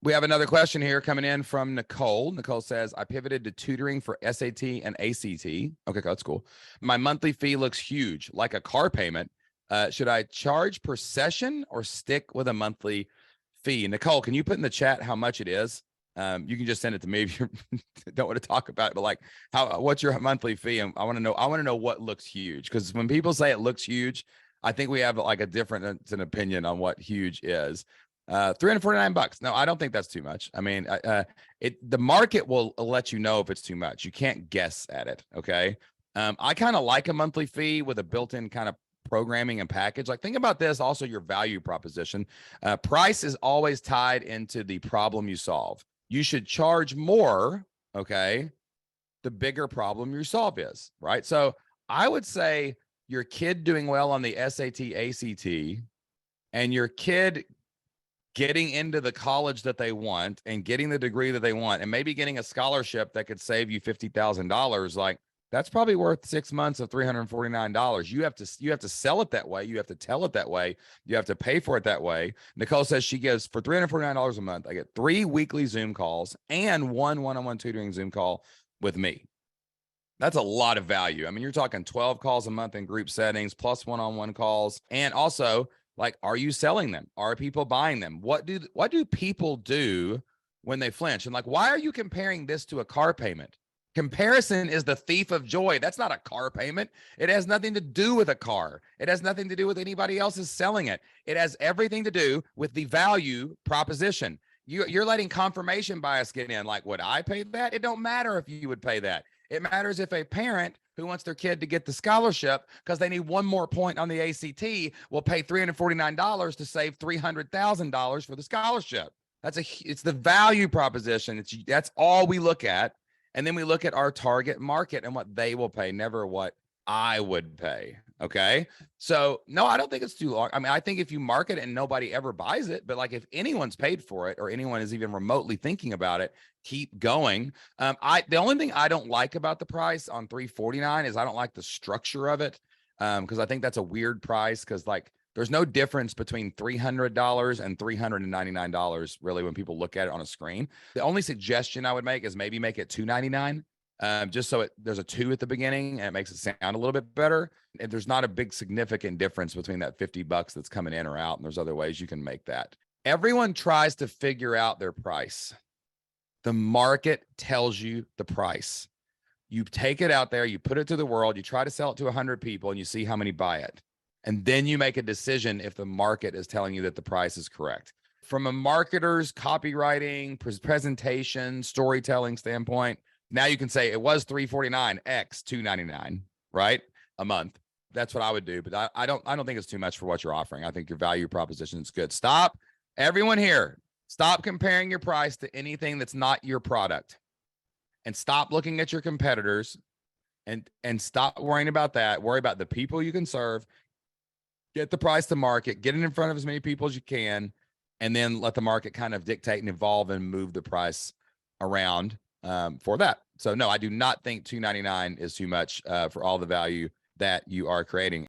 We have another question here coming in from Nicole. Nicole says, I pivoted to tutoring for SAT and ACT. Okay, that's cool. My monthly fee looks huge, like a car payment. Should I charge per session or stick with a monthly fee? Nicole, can you put in the chat how much it is? You can just send it to me if you don't want to talk about it, but like what's your monthly fee? And I want to know what looks huge. Because when people say it looks huge, I think we have like a different an opinion on what huge is. $349. No, I don't think that's too much. I mean, the market will let you know if it's too much. You can't guess at it. Okay. I kind of like a monthly fee with a built-in kind of programming and package. Like, think about this. Also, your value proposition. Price is always tied into the problem you solve. You should charge more. Okay. The bigger problem you solve is, right? So I would say your kid doing well on the SAT, ACT, and your kid getting into the college that they want and getting the degree that they want, and maybe getting a scholarship that could save you $50,000, like that's probably worth 6 months of $349. You have to sell it that way. You have to tell it that way. You have to pay for it that way. Nicole says she gives for $349 a month. I get 3 weekly Zoom calls and 1 one-on-one tutoring Zoom call with me. That's a lot of value. I mean, you're talking 12 calls a month in group settings plus one-on-one calls. And also, like, are you selling them? Are people buying them? What do people do when they flinch? And like, why are you comparing this to a car payment? Comparison is the thief of joy. That's not a car payment. It has nothing to do with a car. It has nothing to do with anybody else's selling it. It has everything to do with the value proposition. You're letting confirmation bias get in. Like, would I pay that? It don't matter if you would pay that. It matters if a parent who wants their kid to get the scholarship because they need 1 more point on the ACT will pay $349 to save $300,000 for the scholarship. It's the value proposition. That's all we look at. And then we look at our target market and what they will pay, never what I would pay. Okay. So no, I don't think it's too long. I mean, I think if you market it and nobody ever buys it, but like if anyone's paid for it or anyone is even remotely thinking about it, keep going. The only thing I don't like about the price on $349 is I don't like the structure of it. Because I think that's a weird price, because like there's no difference between $300 and $399 really when people look at it on a screen. The only suggestion I would make is maybe make it $299. Just so there's a 2 at the beginning and it makes it sound a little bit better. And there's not a big significant difference between that $50 that's coming in or out. And there's other ways you can make that. Everyone tries to figure out their price. The market tells you the price. You take it out there, you put it to the world, you try to sell it to 100 people and you see how many buy it. And then you make a decision if the market is telling you that the price is correct. From a marketer's copywriting, presentation, storytelling standpoint, now you can say it was $349 X $299, right? A month. That's what I would do. But I don't think it's too much for what you're offering. I think your value proposition is good. Stop, everyone here. Stop comparing your price to anything that's not your product, and stop looking at your competitors, and stop worrying about that. Worry about the people you can serve. Get the price to market. Get it in front of as many people as you can, and then let the market kind of dictate and evolve and move the price around for that. So no, I do not think $299 is too much for all the value that you are creating.